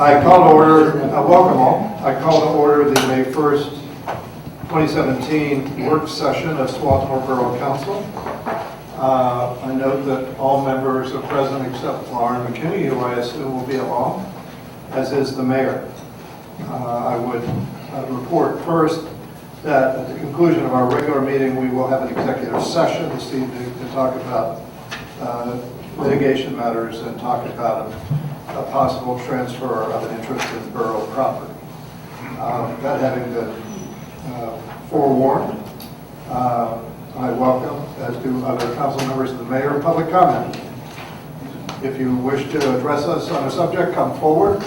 I call to order, welcome all. I call to order the May 1st, 2017 work session of Swarthmore Borough Council. I note that all members are present except Lauren McKinney, who I assume will be along, as is the mayor. I would report first that at the conclusion of our regular meeting, we will have an executive session this evening to talk about litigation matters and talk about a possible transfer of an interest in borough property. That having been forewarned, I welcome, as do other council members and the mayor, public comment. If you wish to address us on a subject, come forward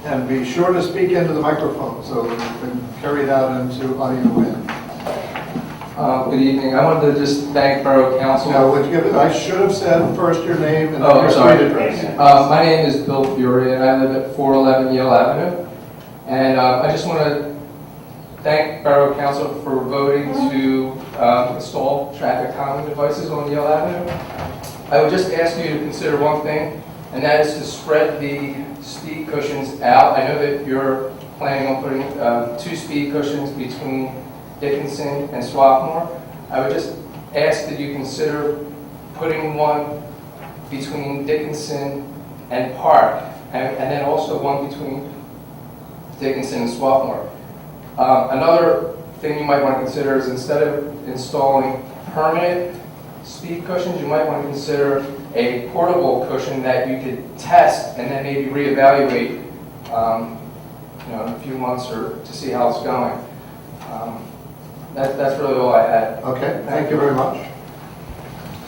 and be sure to speak into the microphone so that you can carry it out into audio in. Good evening. I wanted to just thank Borough Council. I should have said first your name and your street address. My name is Bill Fury, and I live at 411 Yale Avenue. And I just want to thank Borough Council for voting to install traffic calming devices on Yale Avenue. I would just ask you to consider one thing, and that is to spread the speed cushions out. I know that you're planning on putting 2 speed cushions between Dickinson and Swarthmore. I would just ask that you consider putting one between Dickinson and Park, and then also one between Dickinson and Swarthmore. Another thing you might want to consider is instead of installing permanent speed cushions, you might want to consider a portable cushion that you could test and then maybe reevaluate in a few months or to see how it's going. That's really all I had. Okay, thank you very much.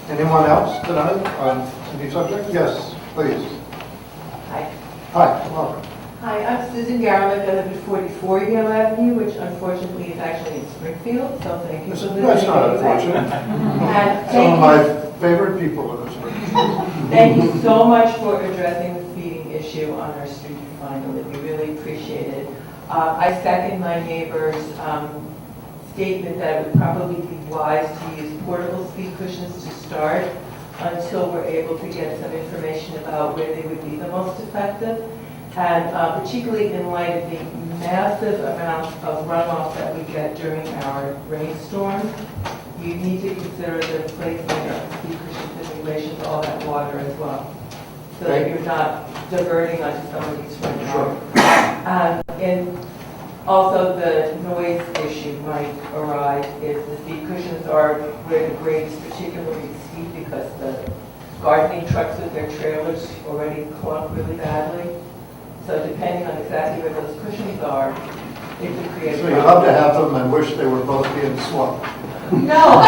Anyone else tonight on any subject? Yes, please. Hi. Hi, welcome. Hi, I'm Susan Garlick. I live at 44 Yale Avenue, which unfortunately is actually in Springfield, so thank you for listening. That's not unfortunate. And Some of my favorite people in this room. thank you so much for addressing the speeding issue on our street finally. We really appreciate it. I second my neighbor's statement that it would probably be wise to use portable speed cushions to start until we're able to get some information about where they would be the most effective. And particularly in light of the massive amount of runoff that we get during our rainstorms, you need to consider the placement of speed cushions in relation to all that water as well, so that you're not diverting onto somebody's front yard. And also the noise issue might arise if the speed cushions are where the grade is particularly steep because the gardening trucks with their trailers already clog really badly. So depending on exactly where those cushions are, it could create So you love to have them and wish they were both being swapped. No,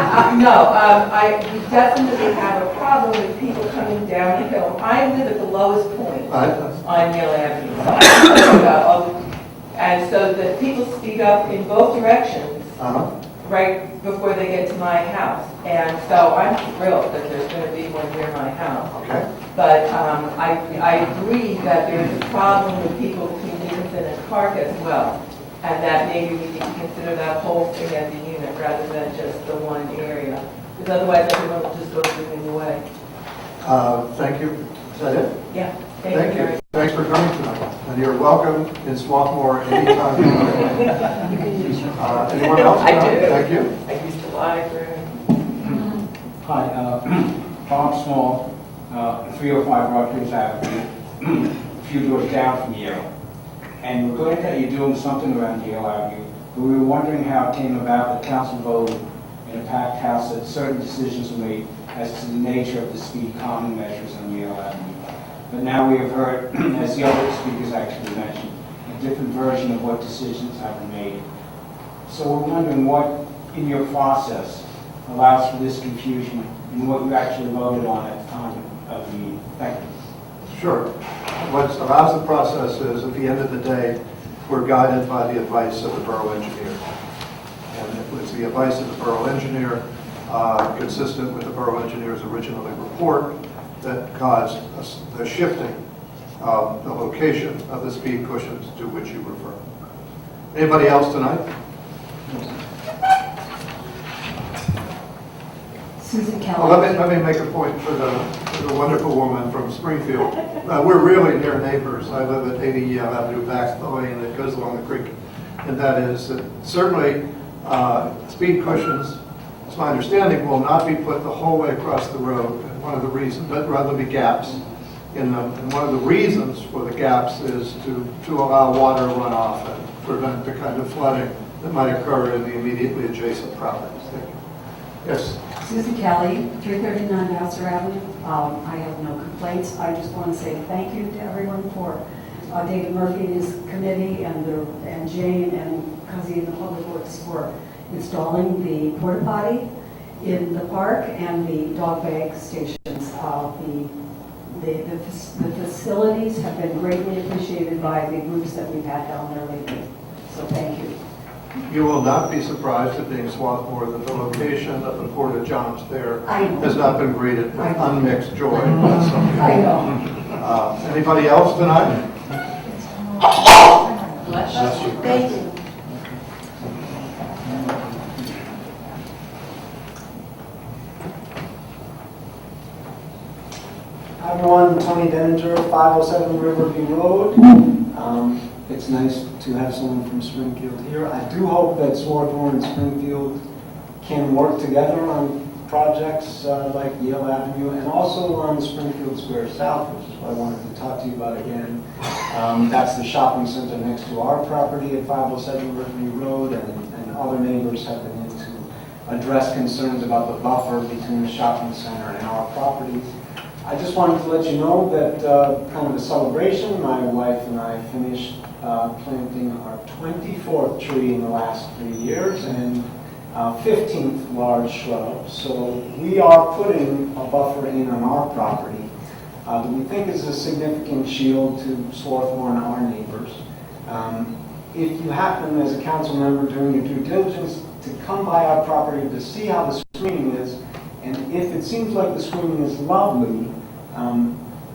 I definitely have a problem with people coming down the hill. I live at the lowest point on Yale Avenue. And so the people speed up in both directions right before they get to my house. And so I'm thrilled that there's going to be one near my house. Okay. But I agree that there's a problem with people between Dickinson and Park as well. And that maybe we need to consider that whole thing as a unit rather than just the one area. Because otherwise everyone will just go through anyway. Thank you. Is that it? Yeah. Thank you. Thanks for coming tonight. And you're welcome in Swarthmore anytime you want. Anyone else? I do. Thank you. I used to library. Hi, Bob Small, 305 Rogers Avenue, a few doors down from Yale. And we're glad that you're doing something around Yale Avenue, but we were wondering how it came about that council voted in a packed house that certain decisions were made as to the nature of the speed calming measures on Yale Avenue. But now we have heard, as the other speakers actually mentioned, a different version of what decisions have been made. So we're wondering what, in your process, allows for this confusion and what you actually voted on at the time of the meeting. Thank you. Sure. What allows the process is, at the end of the day, we're guided by the advice of the borough engineer. And it was the advice of the borough engineer, consistent with the borough engineer's original report, that caused the shifting of the location of the speed cushions to which you refer. Anybody else tonight? Susan Well, Kelly. let me make a point for the wonderful woman from Springfield. We're really near neighbors. I live at 80 Yale Avenue, back the lane that goes along the creek. And that is that certainly speed cushions, it's my understanding, will not be put the whole way across the road. And one of the reasons, but rather be gaps in them. And one of the reasons for the gaps is to allow water runoff and prevent the kind of flooding that might occur in the immediately adjacent properties. Thank you. Yes. Susan Kelly, 339 Vassar Avenue. I have no complaints. I just want to say thank you to everyone for David Murphy and his committee and Jane and Kazi and the Public Works for installing the porta potty in the park and the dog bag stations. The facilities have been greatly appreciated by the groups that we've had down there lately. So thank you. You will not be surprised at being Swarthmore that the location of the Porta Johns there I know. has not been greeted with I know. unmixed joy by some people. I know. Anybody else tonight? Bless you. Thank you. Hi everyone, Tony Denninger, 507 Riverview Road. It's nice to have someone from Springfield here. I do hope that Swarthmore and Springfield can work together on projects like Yale Avenue and also on Springfield Square South, which is what I wanted to talk to you about again. That's the shopping center next to our property at 507 Riverview Road, and other neighbors have been in to address concerns about the buffer between the shopping center and our properties. I just wanted to let you know that kind of a celebration. My wife and I finished planting our 24th tree in the last 3 years and 15th large shrub. So we are putting a buffer in on our property that we think is a significant shield to Swarthmore and our neighbors. If you happen as a council member doing your due diligence to come by our property to see how the screening is, and if it seems like the screening is lovely,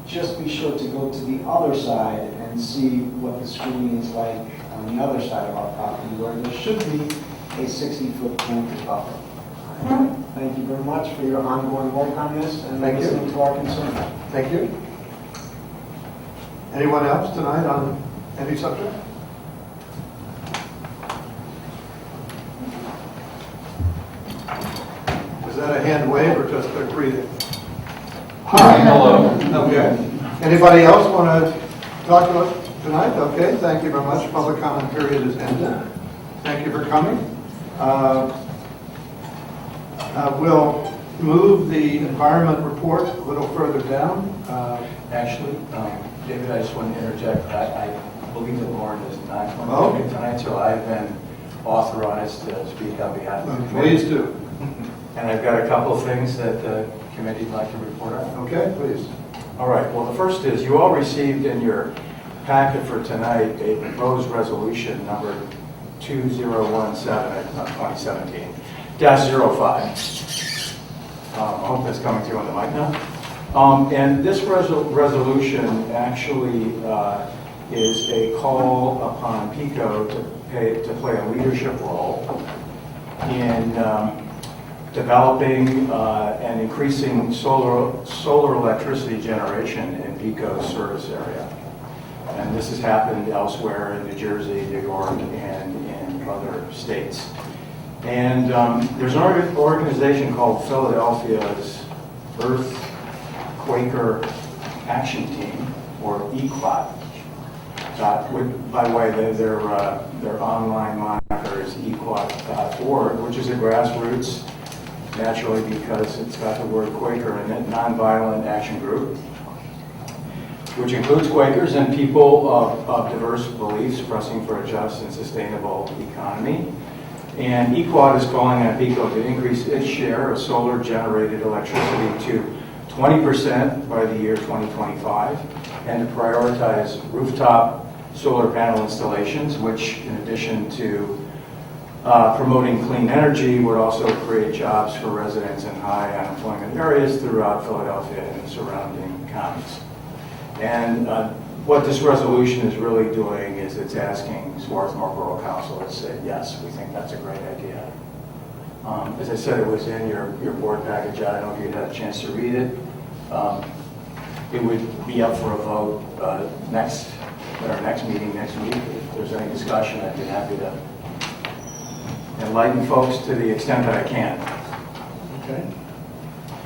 just be sure to go to the other side and see what the screening is like on the other side of our property, where there should be a 60-foot planted buffer. Thank you very much for your ongoing work on this and Thank you. listening to our concerns. Thank you. Anyone else tonight on any subject? Is that a hand wave or just a greeting? Hi, hello. Okay. Anybody else want to talk to us tonight? Okay, thank you very much. Public comment period is ended. Thank you for coming. We'll move the environment report a little further down. Actually, David, I just want to interject. I believe that Lauren is not Oh. going to be tonight, so I've been authorized to speak on behalf of the committee. Please do. And I've got a couple of things that the committee would like to report on. Okay, please. All right, well, the first is you all received in your packet for tonight a proposed resolution number 2017, not 2017, -05. I hope that's coming through on the mic now. And this resolution actually is a call upon PICO to play a leadership role in developing and increasing solar electricity generation in PICO's service area. And this has happened elsewhere in New Jersey, New York, and in other states. And there's an organization called Philadelphia's Earthquaker Action Team, or EQUAT. By the way, their online moniker is equat.org, which is a grassroots, naturally because it's got the word Quaker in it, nonviolent action group, which includes Quakers and people of diverse beliefs pressing for a just and sustainable economy. And EQUAT is calling on PICO to increase its share of solar-generated electricity to 20% by the year 2025, and to prioritize rooftop solar panel installations, which, in addition to promoting clean energy, would also create jobs for residents in high unemployment areas throughout Philadelphia and the surrounding counties. And what this resolution is really doing is it's asking Swarthmore Borough Council to say, yes, we think that's a great idea. As I said, it was in your board package. I don't know if you had a chance to read it. It would be up for a vote at our next meeting next week. If there's any discussion, I'd be happy to enlighten folks to the extent that I can. Okay.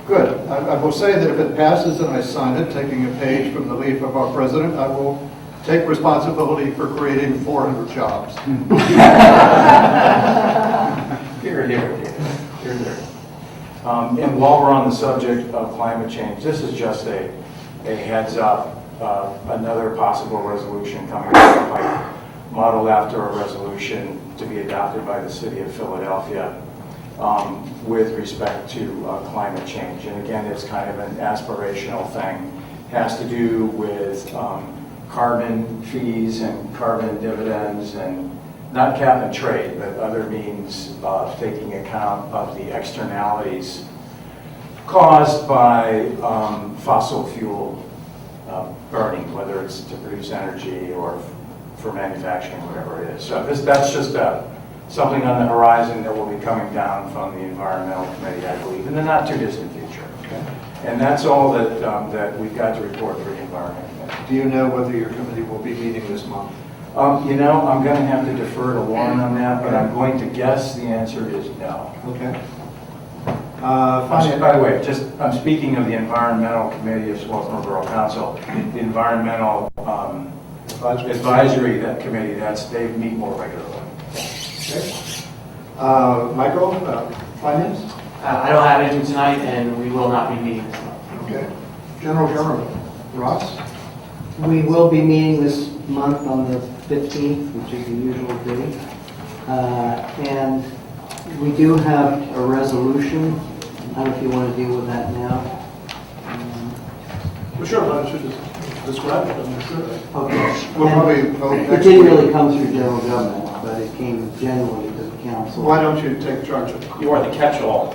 Good. I will say that if it passes and I sign it, taking a page from the leaf of our president, I will take responsibility for creating 400 jobs. Here, here, here. And while we're on the subject of climate change, this is just a heads up, another possible resolution coming down the pipe, modeled after a resolution to be adopted by the city of Philadelphia with respect to climate change. And again, it's kind of an aspirational thing. It has to do with carbon fees and carbon dividends, and not cap and trade, but other means of taking account of the externalities caused by fossil fuel burning, whether it's to produce energy or for manufacturing, whatever it is. So that's just something on the horizon that will be coming down from the Environmental Committee, I believe, in the not too distant future. Okay. And that's all that we've got to report for the Environment Committee. Do you know whether your committee will be meeting this month? I'm going to have to defer to Lauren on that, but I'm going to guess the answer is no. Okay. By the way, I'm speaking of the Environmental Committee of Swarthmore Borough Council. The Environmental Advisory that committee, they meet more regularly. Okay. Michael, finance? I don't have anything tonight, and we will not be meeting this month. Okay. General government. Ross? We will be meeting this month on the 15th, which is the usual day. And we do have a resolution. I don't know if you want to deal with that now. Well, sure, why don't you just describe it? I'm sure. Okay. We'll probably And vote it next didn't week. really come through general government, but it came generally to the council. Why don't you take charge of it? You are the catch-all.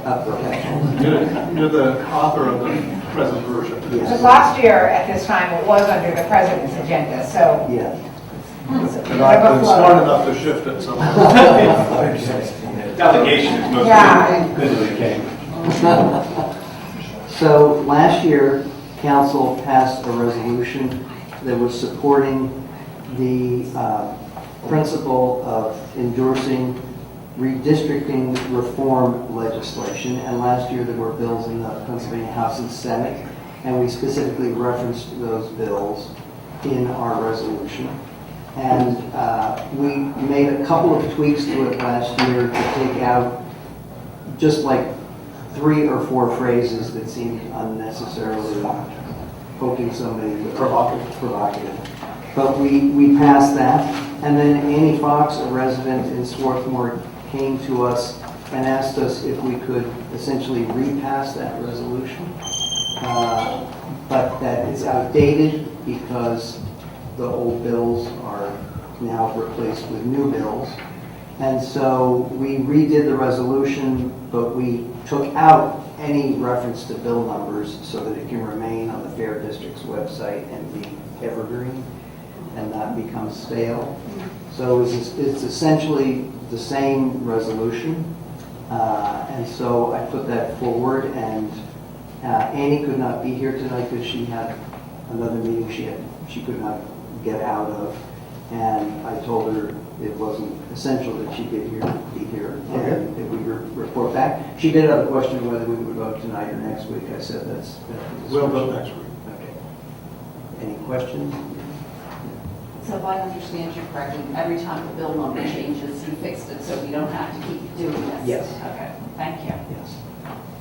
You're the author of the present version. Because Yes. last year at this time, it was under the president's agenda, so. Yeah. And I've been smart enough to shift it somehow. Delegation is most Yeah. good when it came. So last year, council passed a resolution that was supporting the principle of endorsing redistricting reform legislation. And last year, there were bills in the Pennsylvania House and Senate, and we specifically referenced those bills in our resolution. And we made a couple of tweaks to it last year to take out just like 3 or 4 phrases that seemed unnecessarily poking somebody with provocative. But we passed that, and then Annie Fox, a resident in Swarthmore, came to us and asked us if we could essentially repass that resolution, but that it's outdated because the old bills are now replaced with new bills. And so we redid the resolution, but we took out any reference to bill numbers so that it can remain on the Fair District's website and be evergreen and not become stale. So it's essentially the same resolution. And so I put that forward, and Annie could not be here tonight because she had another meeting she could not get out of. And I told her it wasn't essential that she be here, and that we report back. She did have a question whether we would vote tonight or next week. I said that's. We'll vote next week. Okay. Any questions? So if I understand you correctly, every time the bill number changes, you fixed it, so we don't have to keep doing this? Yes. Okay, thank you. Yes.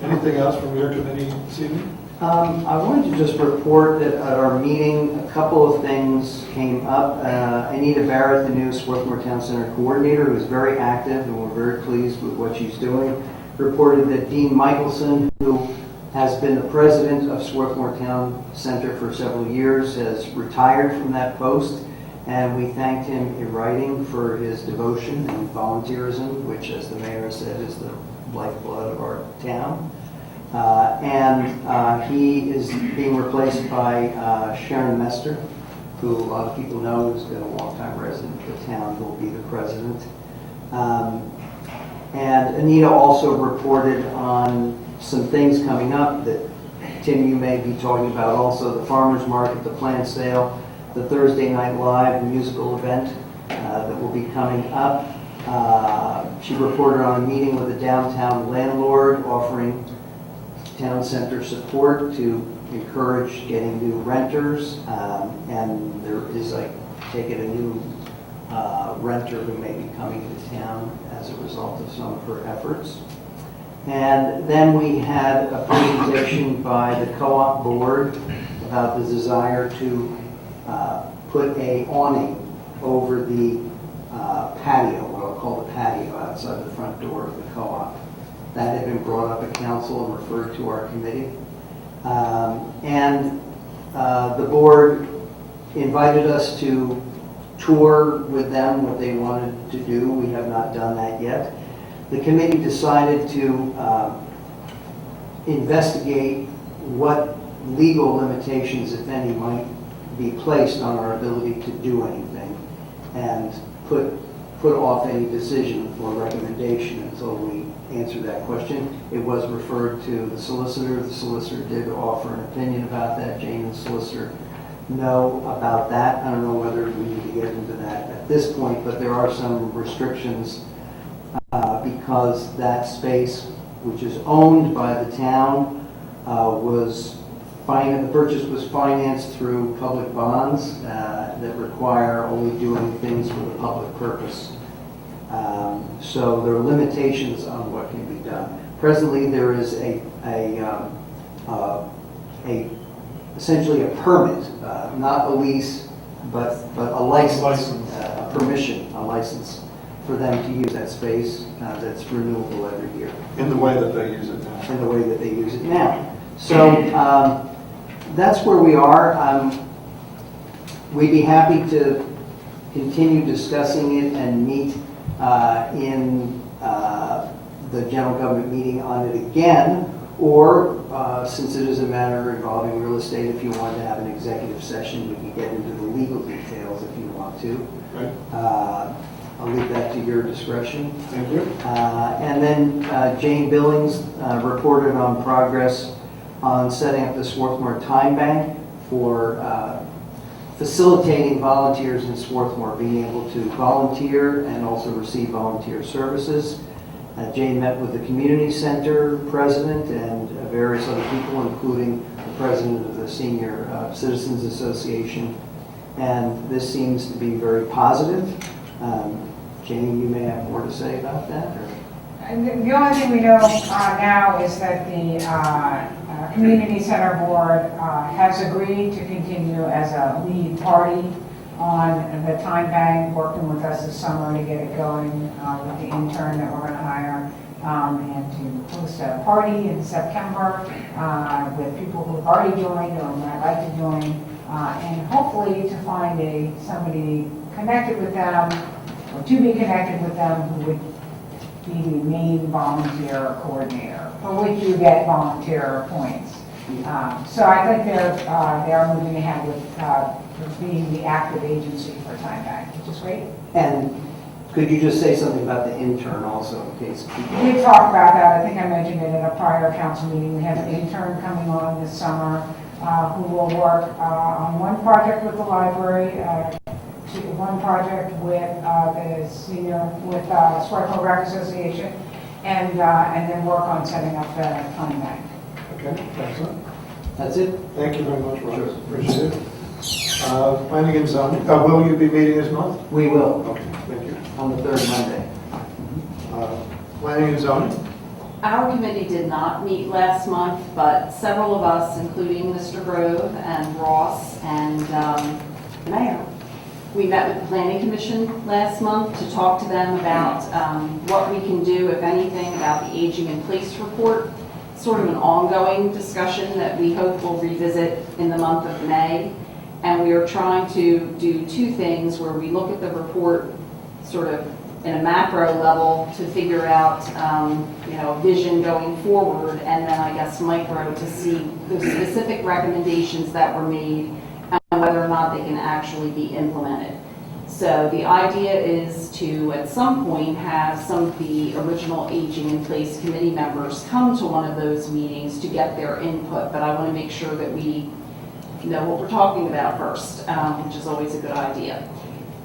Anything else from your committee this evening? I wanted to just report that at our meeting, a couple of things came up. Anita Barrett, the new Swarthmore Town Center coordinator, who is very active, and we're very pleased with what she's doing, reported that Dean Michelson, who has been the president of Swarthmore Town Center for several years, has retired from that post, and we thanked him in writing for his devotion and volunteerism, which, as the mayor said, is the lifeblood of our town. He is being replaced by Sharon Mester, who a lot of people know has been a longtime resident of the town, who will be the president. And Anita also reported on some things coming up that Tim, you may be talking about also, the farmer's market, the plant sale, the Thursday Night Live musical event that will be coming up. She reported on a meeting with a downtown landlord offering town center support to encourage getting new renters. And there is, I take it, a new renter who may be coming to town as a result of some of her efforts. And then we had a presentation by the co-op board about the desire to put a awning over the patio, what I'll call the patio outside the front door of the co-op. That had been brought up at council and referred to our committee. And the board invited us to tour with them what they wanted to do. We have not done that yet. The committee decided to investigate what legal limitations, if any, might be placed on our ability to do anything and put off any decision or recommendation until we answer that question. It was referred to the solicitor. The solicitor did offer an opinion about that. Jane and the solicitor know about that. I don't know whether we need to get into that at this point, but there are some restrictions because that space, which is owned by the town, the purchase was financed through public bonds that require only doing things for the public purpose. So there are limitations on what can be done. Presently, there is essentially a permit, not a lease, but a license, a permission, a license for them to use that space that's renewable every year. In the way that they use it now. In the way that they use it now. So that's where we are. We'd be happy to continue discussing it and meet in the general government meeting on it again, or since it is a matter involving real estate, if you want to have an executive session, we can get into the legal details if you want to. Right. I'll leave that to your discretion. Thank you. And then Jane Billings reported on progress on setting up the Swarthmore Time Bank for facilitating volunteers in Swarthmore being able to volunteer and also receive volunteer services. Jane met with the community center president and various other people, including the president of the Senior Citizens Association, and this seems to be very positive. Jane, you may have more to say about that? Or? And the only thing we know now is that the Community Center Board has agreed to continue as a lead party on the time bank, working with us this summer to get it going with the intern that we're going to hire, and to host a party in September with people who have already joined or might like to join, and hopefully to find somebody connected with them, or to be connected with them, who would be the main volunteer coordinator, for which you get volunteer points. So I think they're moving ahead with being the active agency for Time Bank, which is great. And could you just say something about the intern also, in case people... We talked about that. I think I mentioned it at a prior council meeting. We have an intern coming on this summer who will work on one project with the library, one project with with Swarthmore Borough Association, and then work on setting up the Time Bank. Okay, excellent. That's it? Thank you very much, Roger. Appreciate it. Planning and zoning. Will you be meeting this month? We will, Okay, thank you. on the third Monday. Planning and zoning. Our committee did not meet last month, but several of us, including Mr. Grove and Ross and the mayor, we met with the Planning Commission last month to talk to them about what we can do, if anything, about the Aging in Place report. Sort of an ongoing discussion that we hope will revisit in the month of May. And we are trying to do two things where we look at the report sort of in a macro level to figure out, vision going forward, and then I guess micro to see the specific recommendations that were made and whether or not they can actually be implemented. So the idea is to, at some point, have some of the original Aging in Place committee members come to one of those meetings to get their input, but I want to make sure that we know what we're talking about first, which is always a good idea.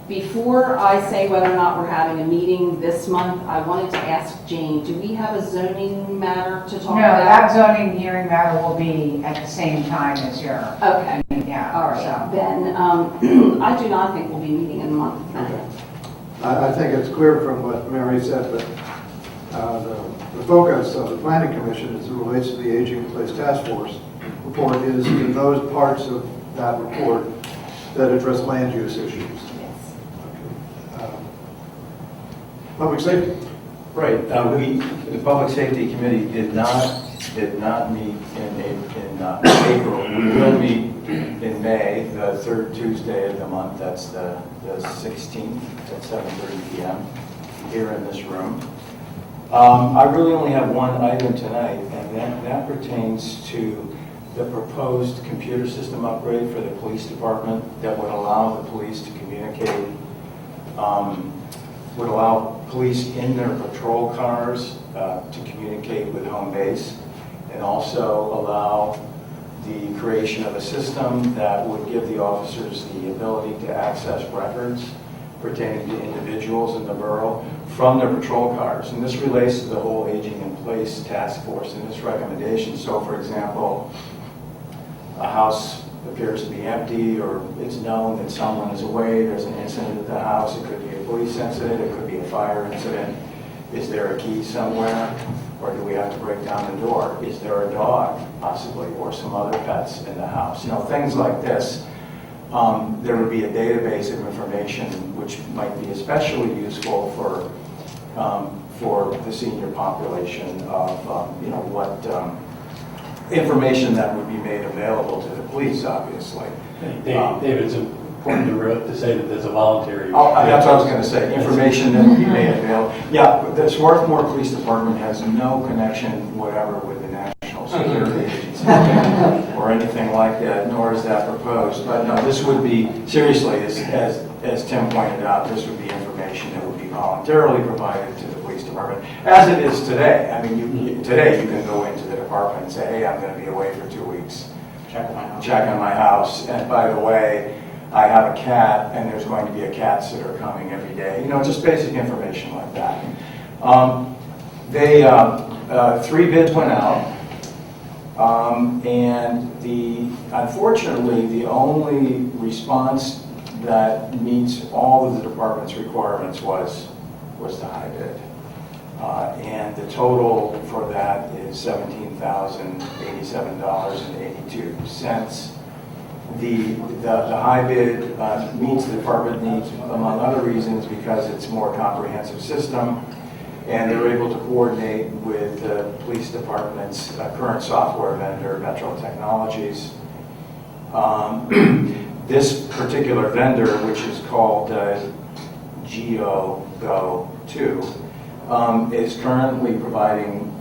Before I say whether or not we're having a meeting this month, I wanted to ask Jane, do we have a zoning matter to talk No, about? that zoning hearing matter will be at the same time as your, Okay, yeah. all right, so. then I do not think we'll be meeting in a month then. I think it's clear from what Mary said that the focus of the Planning Commission as it relates to the Aging in Place Task Force report is in those parts of that report that address land use issues. Yes. Public safety. Right, the Public Safety Committee did not meet in April. We will meet in May, the third Tuesday of the month, that's the 16th at 7:30 p.m. here in this room. I really only have one item tonight, and that pertains to the proposed computer system upgrade for the police department that would allow the police to communicate, would allow police in their patrol cars to communicate with home base, and also allow the creation of a system that would give the officers the ability to access records pertaining to individuals in the borough from their patrol cars. And this relates to the whole Aging in Place Task Force and its recommendations. So, for example, a house appears to be empty, or it's known that someone is away, there's an incident at the house, it could be a police incident, it could be a fire incident. Is there a key somewhere, or do we have to break down the door? Is there a dog, possibly, or some other pets in the house? You know, things like this. There would be a database of information which might be especially useful for the senior population of, you know, what information that would be made available to the police, obviously. David, it's important to say that there's a voluntary. That's what I was going to say, information that would be made available. Yeah, the Swarthmore Police Department has no connection whatever with the National Security Agency or anything like that, nor is that proposed. But no, this would be, seriously, as Tim pointed out, this would be information that would be voluntarily provided to the police department, as it is today. I mean, today you can go into the department and say, hey, I'm going to be away for 2 weeks. Check on my house. Check on my house. And by the way, I have a cat, and there's going to be a cat sitter coming every day. You know, just basic information like that. 3 bids went out, and unfortunately, the only response that meets all of the department's requirements was the high bid. And the total for that is $17,087.82. The high bid meets the department needs, among other reasons, because it's a more comprehensive system, and they're able to coordinate with the police department's current software vendor, Metro Technologies. This particular vendor, which is called GeoGo2, is currently providing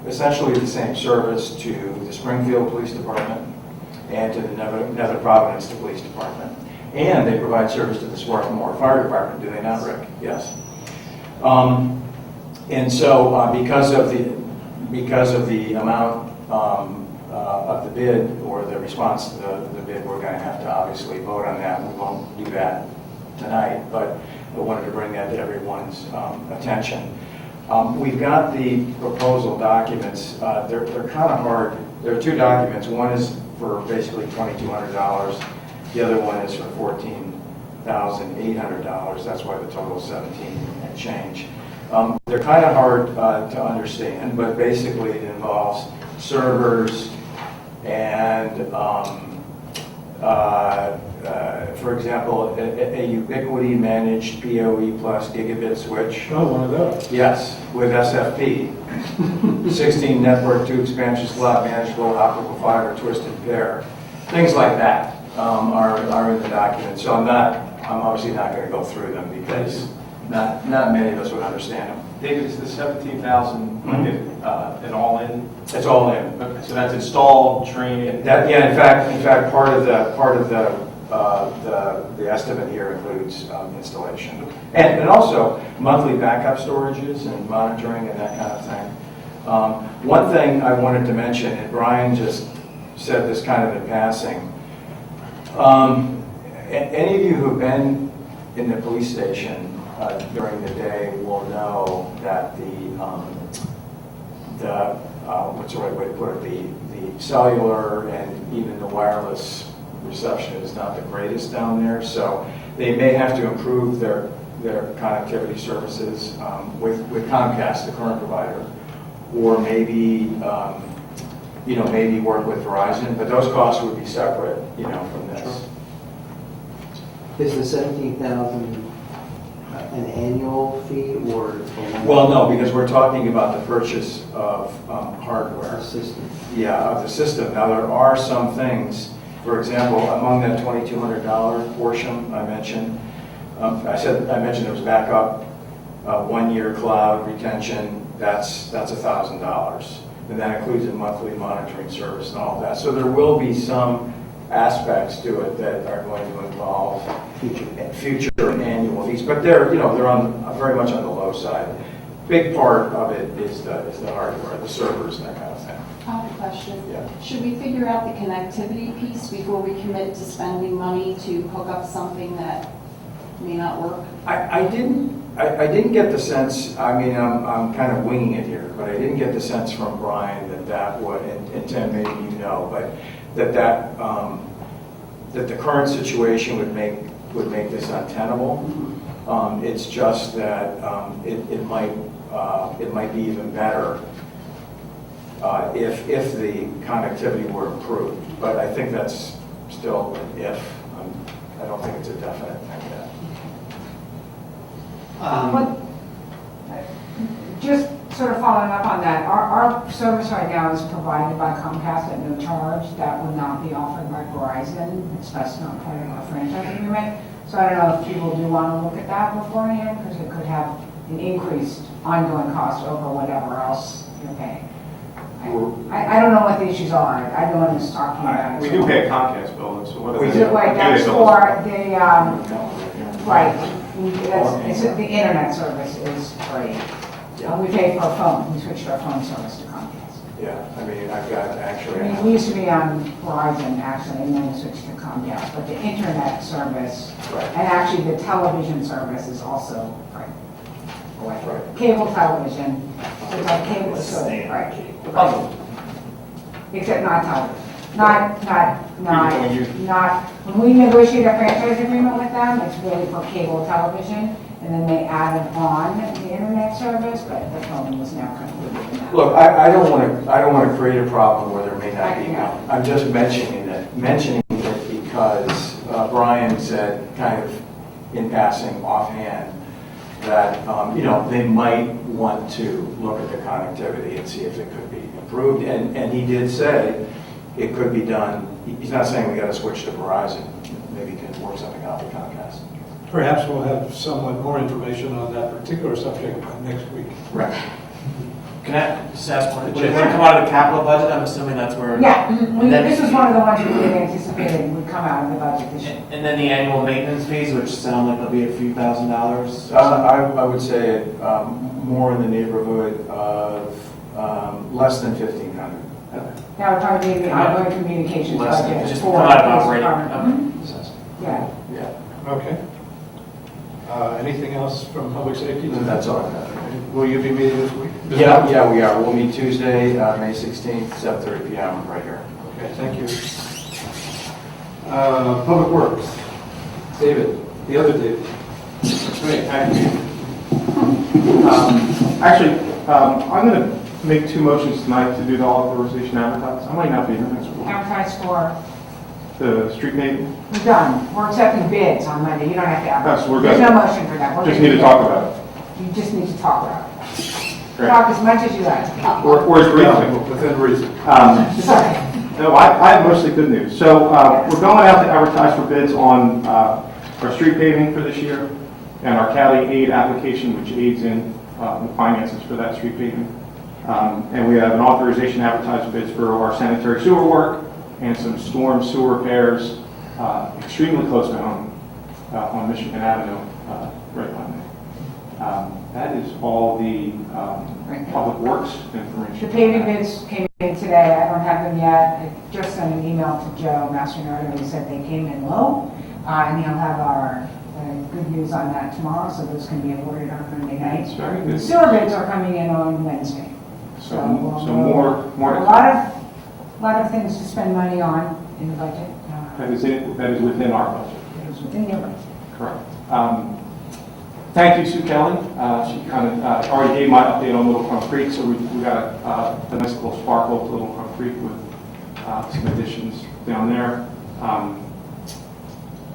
essentially the same service to the Springfield Police Department and to the Nether Providence Police Department. And they provide service to the Swarthmore Fire Department, do they not, Rick? Yes. And so because of the amount of the bid, or the response to the bid, we're going to have to obviously vote on that. We won't do that tonight, but I wanted to bring that to everyone's attention. We've got the proposal documents. They're kind of hard. There are 2 documents. One is for basically $2,200. The other one is for $14,800. That's why the total is 17 and change. They're kind of hard to understand, but basically it involves servers and, for example, a Ubiquiti managed PoE plus gigabit switch. Oh, one of those. Yes, with SFP. 16 network, 2 expansion slot, manageable optical fiber, twisted pair. Things like that are in the document. So I'm obviously not going to go through them because not many of us would understand them. David, is the 17,000 an all-in? It's all in. Okay, so that's installed, training. In fact, part of the the estimate here includes installation. And also monthly backup storages and monitoring and that kind of thing. One thing I wanted to mention, and Brian just said this kind of in passing, any of you who've been in the police station during the day will know that what's the right way to put it, the cellular and even the wireless reception is not the greatest down there, so they may have to improve their connectivity services with Comcast, the current provider, or maybe maybe work with Verizon, but those costs would be separate, from this. Is the 17,000 an annual fee or? Well, no, because we're talking about the purchase of hardware. System. Yeah, of the system. Now, there are some things, for example, among that $2,200 portion I mentioned, I mentioned there was backup, 1-year cloud retention, that's $1,000. And that includes a monthly monitoring service and all that. So there will be some aspects to it that are going to involve future annual fees, but they're very much on the low side. Big part of it is the hardware, the servers, and that kind of thing. I have a question. Yeah. Should we figure out the connectivity piece before we commit to spending money to hook up something that may not work? I didn't get the sense. I mean, I'm kind of winging it here, but I didn't get the sense from Brian that would, and Tim, maybe but that the current situation would make this untenable. It's just that it might be even better if the connectivity were improved. But I think that's still an if. I don't think it's a definite thing yet. Just sort of following up on that, our service right now is provided by Comcast at no charge. That would not be offered by Verizon. That's not part of our franchise agreement. So I don't know if people do want to look at that beforehand, because it could have an increased ongoing cost over whatever else you're paying. I don't know what the issues are. I don't want to talk about it. We do pay a Comcast bill, so what We is do. it? Right, that's for the, right, it's the internet service is free. We pay for a phone, we switched our phone service to Comcast. Yeah, I mean, I've got actually. I mean, we used to be on Verizon actually, and then we switched to Comcast, but the internet service, Right. and actually the television service is also free. Right. Cable television, so it's like cable, so, right. Except not television. Not, when we negotiate a franchise agreement with them, it's really for cable television, and then they added on the internet service, but the phone was now included in that. Look, I don't want to create a problem where there may not be none. I'm just mentioning it because Brian said, kind of in passing, offhand, that they might want to look at the connectivity and see if it could be improved. And he did say it could be done. He's not saying we got to switch to Verizon. Maybe he can work something out with Comcast. Perhaps we'll have somewhat more information on that particular subject next week. Right. Can I just ask one? Would it come out of the capital budget? I'm assuming that's where. Yeah, And then- this was one of the ones we had anticipated would come out of the budget this year. And then the annual maintenance fees, which sound like they'll be a few $1,000s. I would say more in the neighborhood of less than 1,500. That would probably be the ongoing communications Less than- budget. just for come out of police operating. department. Okay. Yeah. Yeah, Okay. Anything else from public safety? that's all I have. Will you be meeting this week? Yeah, we are. We'll meet Tuesday, May 16th, 7:30 p.m. right here. Okay, thank you. Public Works. David, the other David. I'm going to make 2 motions tonight to do the authorization advertise. I might not be here next week. Advertise for, The street paving, we're done. We're accepting bids on Monday. You don't have to advertise. Yes, we're There's good. no motion for that. We're just gonna need to do talk it. about it. You just need to talk about it. Great. Talk as much as you like. Or as briefly. Within reason. Sorry. No, I have mostly good news. So we're going out to advertise for bids on our street paving for this year and our Cali aid application, which aids in the finances for that street paving. And we have an authorization to advertise for bids for our sanitary sewer work and some storm sewer repairs extremely close to home on Michigan Avenue, right by me. That is all the public works information. The paving bids came in today, I don't have them yet. I just sent an email to Joe Mastriano, he said they came in low, and he'll have our good news on that tomorrow, so those can be awarded on Monday night. That's very good. Sewer bids are coming in on Wednesday. So more A lot of things to spend money on in the budget. that is within our budget. It was within your budget. Correct. Thank you, Sue Kelly. She kind of already gave my update on Little Crump Creek, so we got a nice little sparkle to Little Crump Creek with some additions down there.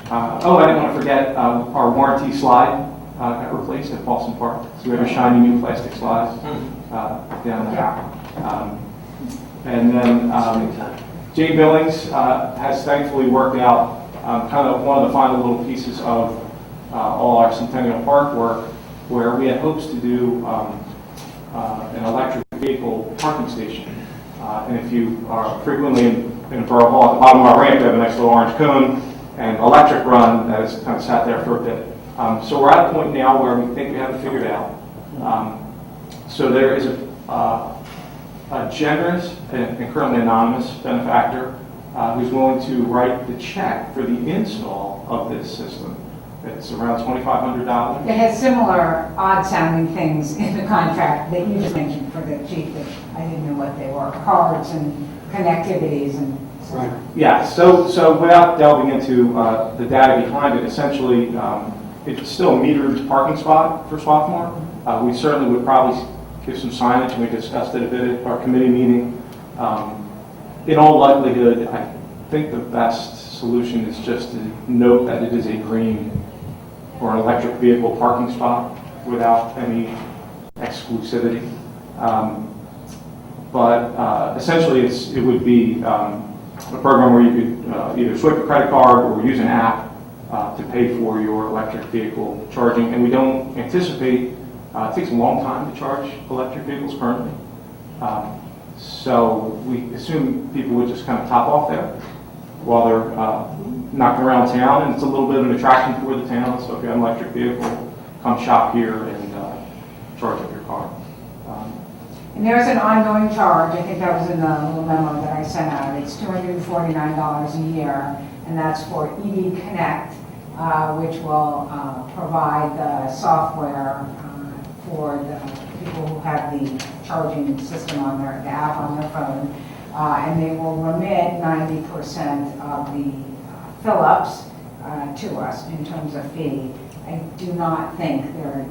I didn't want to forget our warranty slide got replaced at Paulson Park. So we have a shiny new plastic slide down there. And then Jay Billings has thankfully worked out kind of one of the final little pieces of all our Centennial Park work, where we had hopes to do an electric vehicle parking station. And if you are frequently in Borough Hall, at the bottom of our ramp, we have a nice little orange cone and electric run that has kind of sat there for a bit. So we're at a point now where we think we have it figured out. So there is a generous and currently anonymous benefactor who's willing to write the check for the install of this system. It's around $2,500. It has similar odd-sounding things in the contract that you just mentioned for the chief that I didn't know what they were, cards and connectivities and so on. Yeah, so without delving into the data behind it, essentially it's still a metered parking spot for Swarthmore. We certainly would probably give some signage, and we discussed it a bit at our committee meeting. In all likelihood, I think the best solution is just to note that it is a green or an electric vehicle parking spot without any exclusivity. But essentially, it would be a program where you could either swipe a credit card or use an app to pay for your electric vehicle charging. And we don't anticipate, it takes a long time to charge electric vehicles currently. So we assume people would just kind of top off there while they're knocking around town, and it's a little bit of an attraction for the town. So if you have an electric vehicle, come shop here and charge up your car. And there's an ongoing charge, I think that was in the little memo that I sent out. It's $249 a year, and that's for EV Connect, which will provide the software for the people who have the charging system on the app on their phone. And they will remit 90% of the fill-ups to us in terms of fee. I do not think there,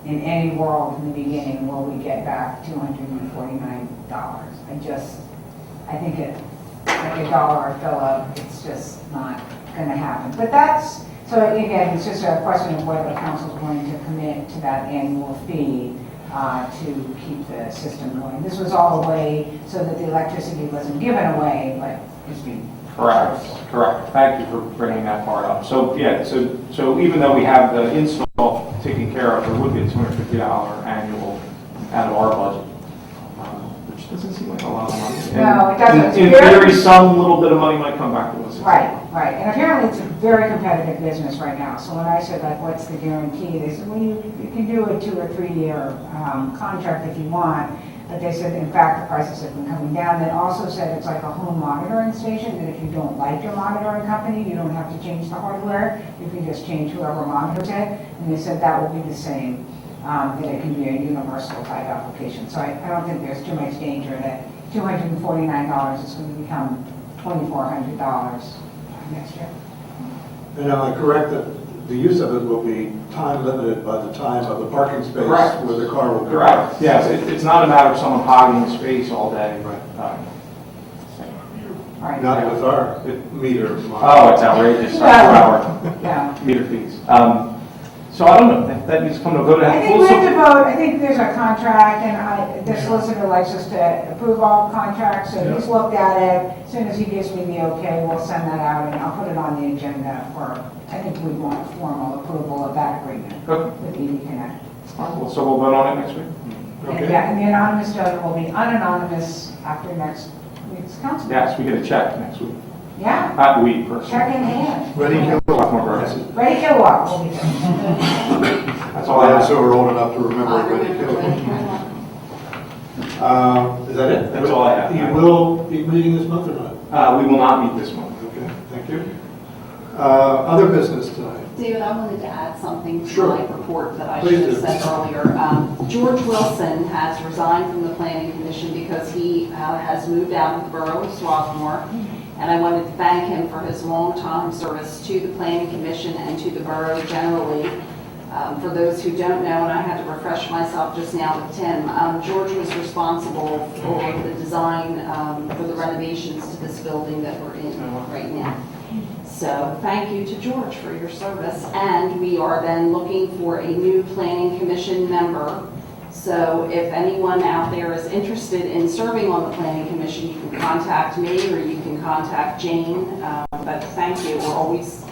in any world in the beginning, will we get back $249. I think it's like $1 a fill-up, it's just not going to happen. But so again, it's just a question of whether the council is going to commit to that annual fee to keep the system going. This was all a way so that the electricity wasn't given away, but it's being Correct. Thank you for bringing that part up. So yeah, so even though we have the install taken care of, we're looking at $250 annual out of our budget, which doesn't seem like a lot of money. No, it doesn't. In theory, some little bit of money might come back to us. Right. And apparently it's a very competitive business right now. So when I said, like, what's the guarantee? They said, well, you can do a 2 or 3 year contract if you want. But they said, in fact, the prices have been coming down. They also said it's like a home monitoring station, that if you don't like your monitoring company, you don't have to change the hardware. You can just change whoever monitors it. And they said that will be the same, that it can be a universal type application. So I don't think there's too much danger that $249 is going to become $2,400 next year. And am I correct that the use of it will be time limited by the time of the parking space Correct. where the car will go? Correct. Yes, it's not a matter of someone hogging the space all day, but. All right. Not with our meter. Oh, it's outrageous. Yeah. Meter fees. So I don't know, that needs to come to a vote. I think we have to vote. I think there's a contract, and the solicitor likes us to approve all contracts, so he's looked at it. As soon as he gives me the okay, we'll send that out, and I'll put it on the agenda for, I think we want formal approval of that agreement with EV Connect. All right, so we'll vote on it next week? Okay. And, yeah, and the anonymous donor will be unanonymous after next week's council. Yes, we get a check next week. Yeah, We personally. check in hand. Ready, kill, Swarthmore Borough. Ready to walk, we'll be there. That's all all I I have. also are old enough to remember I Ready, remember kill. when you were- Is that it? That's all I have. You will be meeting this month or not? We will not meet this month. Okay, thank you. Other business tonight? David, I wanted to add something to Sure. my report that I Please should have do. said earlier. George Wilson has resigned from the Planning Commission because he has moved out of the borough of Swarthmore. And I wanted to thank him for his long-time service to the Planning Commission and to the borough generally. For those who don't know, and I had to refresh myself just now with Tim, George was responsible for the design for the renovations to this building that we're in right now. So thank you to George for your service. And we are then looking for a new Planning Commission member. So if anyone out there is interested in serving on the Planning Commission, you can contact me or you can contact Jane. But thank you. We're always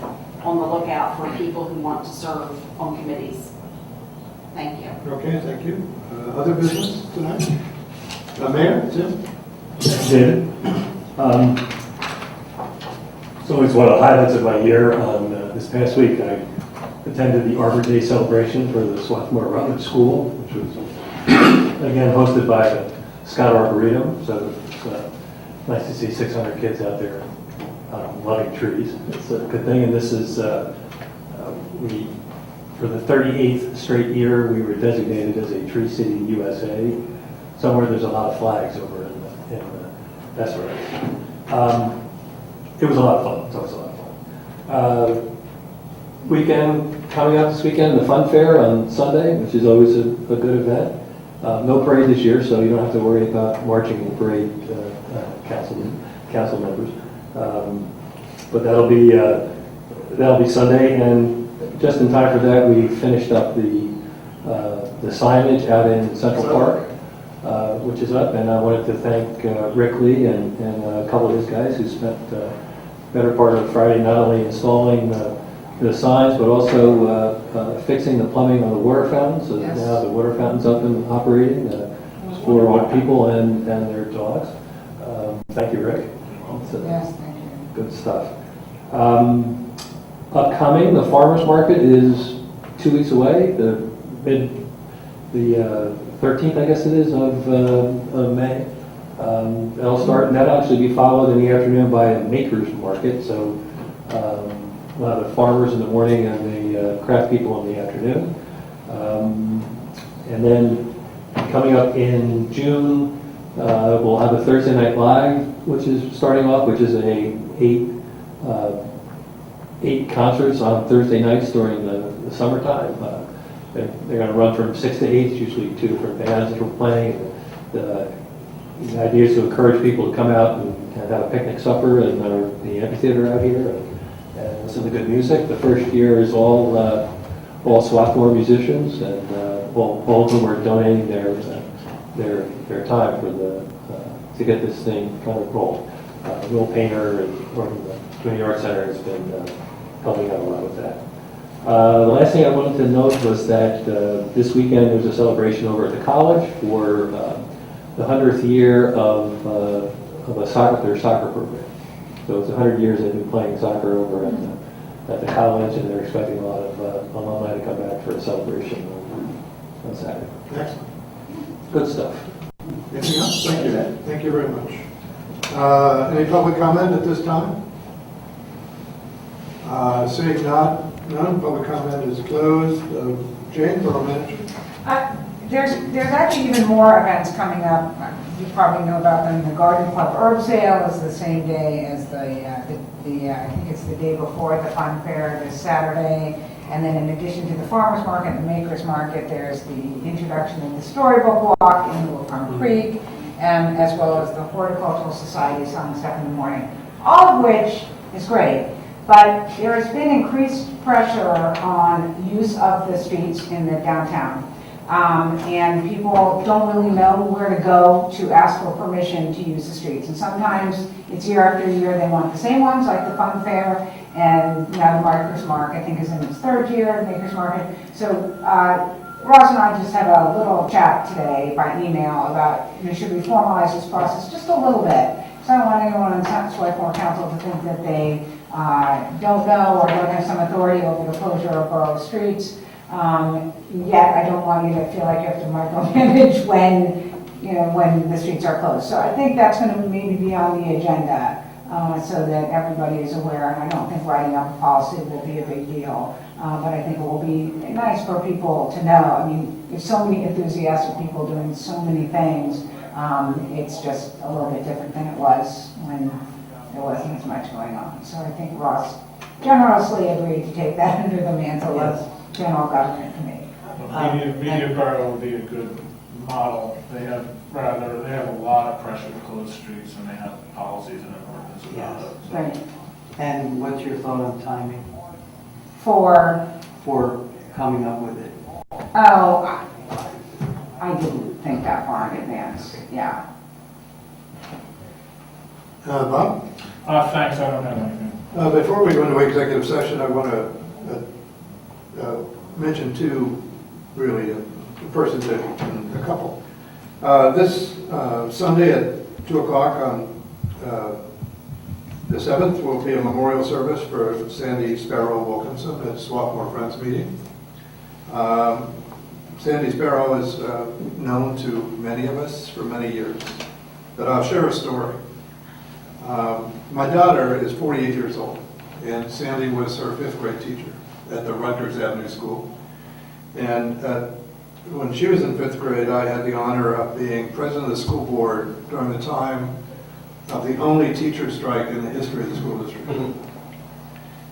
on the lookout for people who want to serve on committees. Thank you. Okay, thank you. Other business tonight? Mayor, Tim? David. So it's one of the highlights of my year. On this past week, I attended the Arbor Day celebration for the Swarthmore Borough School, which was again hosted by the Scott Arboretum. So it's nice to see 600 kids out there loving trees. It's a good thing. And this is for the 38th straight year, we were designated as a Tree City USA. Somewhere there's a lot of flags over in that's right. It was a lot of fun. It's always a lot of fun. Weekend coming up this weekend, the Fun Fair on Sunday, which is always a good event. No parade this year, so you don't have to worry about marching in the parade, council members. But that'll be Sunday, and just in time for that, we finished up the signage out in Central Park, which is up, and I wanted to thank Rick Lee and a couple of his guys who spent better part of Friday not only installing the signs, but also fixing the plumbing on the water fountain, so that now the water fountain's up and operating for all people and their dogs. Thank you, Rick. Yes, thank you. Good stuff. Upcoming, the farmers market is 2 weeks away. The 13th, I guess it is, of May. It'll start, and that'll actually be followed in the afternoon by a maker's market. So we'll have the farmers in the morning and the craft people in the afternoon. And then coming up in June, we'll have a Thursday Night Live, which is starting off, which is eight concerts on Thursday nights during the summertime. They're going to run from 6 to 8. It's usually two different bands that are playing. The idea is to encourage people to come out and have a picnic supper in the amphitheater out here and listen to good music. The first year is all Swarthmore musicians, and all of them are donating their time for to get this thing kind of rolled. Will Painter from the Community Arts Center has been helping out a lot with that. The last thing I wanted to note was that this weekend there's a celebration over at the college for the 100th year of their soccer program. So it's 100 years they've been playing soccer over at the college, and they're expecting a lot of alumni to come back for a celebration on Saturday. Excellent. Good stuff. Anything else? Thank you. Thank you very much. Any public comment at this time? Seeing none, public comment is closed. Jane, Borough Manager. There's actually even more events coming up. You probably know about them. The Garden Club Herb Sale is the same day as I think it's the day before the Fun Fair this Saturday. And then in addition to the Farmers Market and the Makers Market, there's the introduction of the Storybook Walk in Little Farm Creek, as well as the Horticultural Society selling stuff in the morning, all of which is great. But there has been increased pressure on use of the streets in the downtown. And people don't really know where to go to ask for permission to use the streets. And sometimes it's year after year they want the same ones, like the Fun Fair, and now the Makers Market, I think, is in its third year, the Makers Market. So Ross and I just had a little chat today by email about, should we formalize this process just a little bit So I don't want anyone on Swarthmore Council to think that they don't know or don't have some authority over the closure of borough streets. Yet I don't want you to feel like you have to micromanage when the streets are closed. So I think that's going to maybe be on the agenda so that everybody is aware. And I don't think writing up a policy will be a big deal. But I think it will be nice for people to know. I mean, there's so many enthusiastic people doing so many things. It's just a little bit different than it was when there wasn't as much going on. So I think Ross generously agreed to take that under the mantle of General Government Committee. Media Borough would be a good model. They have a lot of pressure to close streets, and they have policies and ordinances about it. So. Right. And what's your thought on timing For coming up with it? Oh, I didn't think that far in advance, yeah. Bob? Thanks, I don't have anything. Before we go into executive session, I want to mention two, really, a person and a couple. This Sunday at 2 o'clock on the 7th will be a memorial service for Sandy Sparrow Wilkinson at Swarthmore Friends meeting. Sandy Sparrow is known to many of us for many years, but I'll share a story. My daughter is 48 years old, and Sandy was her 5th grade teacher at the Rutgers Avenue School. And when she was in 5th grade, I had the honor of being president of the school board during the time of the only teacher strike in the history of the school district.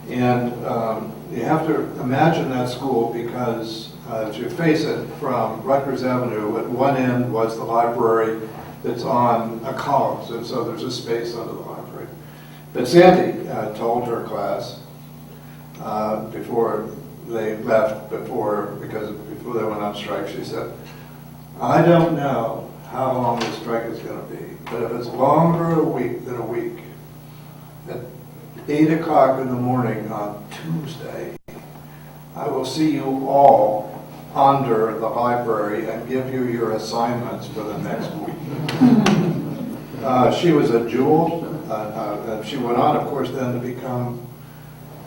And you have to imagine that school because as you face it from Rutgers Avenue, at one end was the library that's on a columns, and so there's a space under the library. But Sandy told her class before they left, before they went on strike, she said, I don't know how long the strike is going to be, but if it's longer than a week, at 8 o'clock in the morning on Tuesday, I will see you all under the library and give you your assignments for the next week. She was a jewel. She went on, of course, then to become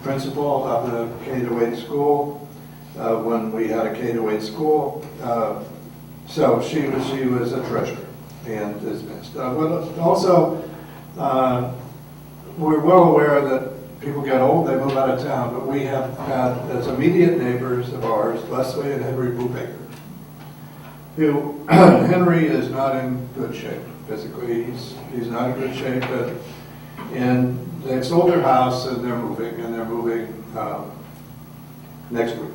principal of the K-8 school when we had a K-8 school. So she was a treasure and is missed. But also, we're well aware that people get old, they move out of town, but we have had as immediate neighbors of ours, Leslie and Henry Brubaker, who Henry is not in good shape physically. He's not in good shape, and they've sold their house and they're moving next week.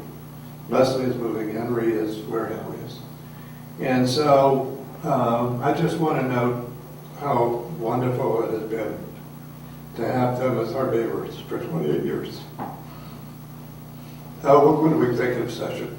Leslie is moving, Henry is where Henry is. And so I just want to note how wonderful it has been to have them as our neighbors for 28 years. We'll go into executive session.